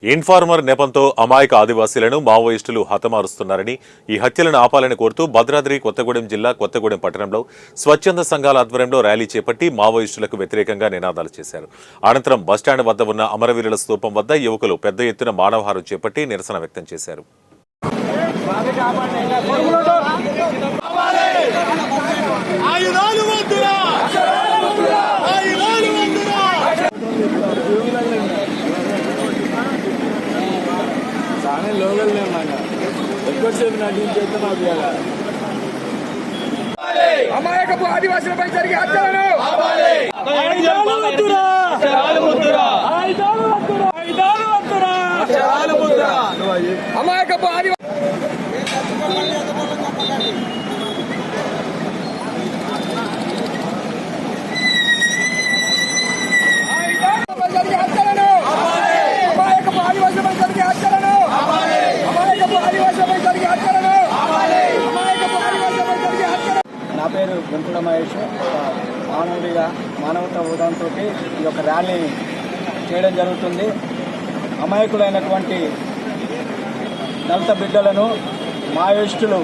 Informer నెపంతో అమాయక ఆదివాసీలను మావోయిస్టులు హతమారుస్తున్నారని, ఈ హత్యలను ఆపాలని కోరుతూ భద్రాద్రి కొత్తగూడెం జిల్లా కొత్తగూడెం పట్టణంలో స్వచ్ఛంద సంఘాల ఆధ్వర్యంలో ర్యాలీ చేపట్టి మావోయిస్టులకు వ్యతిరేకంగా నినాదాలు చేశారు. అనంతరం బస్టాండ్ వద్ద ఉన్న అమరవీరుల స్తూపం వద్ద యువకులు పెద్ద ఎత్తున మానవహారం చేపట్టి నిరసన వ్యక్తం చేశారు. లోకల్ ఎక్కువసేపు నటించేస్తే మాకు అమాయకపు ఆదివాసులపై జరిగే హత్యలను అమాయకపు ఆదివాసి నా పేరు వెంకుట మహేష్. మానవుడిగా మానవతా హోదాంతో ఈ యొక్క ర్యాలీ చేయడం జరుగుతుంది. అమాయకులైనటువంటి దళిత బిడ్డలను మావోయిస్టులు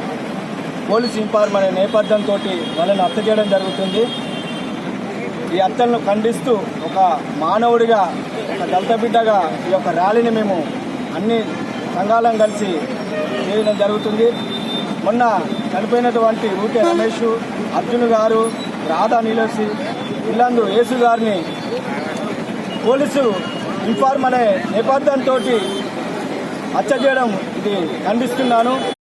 పోలీస్ ఇన్ఫార్మర్ అనే నేపథ్యంతో వాళ్ళని హత్య చేయడం జరుగుతుంది. ఈ హత్యలను ఖండిస్తూ ఒక మానవుడిగా, ఒక దళిత బిడ్డగా ఈ యొక్క ర్యాలీని మేము అన్ని సంఘాలను కలిసి చేయడం జరుగుతుంది. మొన్న చనిపోయినటువంటి ఊకే రమేష్, అర్జున్ గారు, రాధా నీలసి, ఇల్లందు యేసు గారిని పోలీసు ఇన్ఫార్మ్ అనే నేపథ్యంతో హత్య చేయడం ఇది ఖండిస్తున్నాను.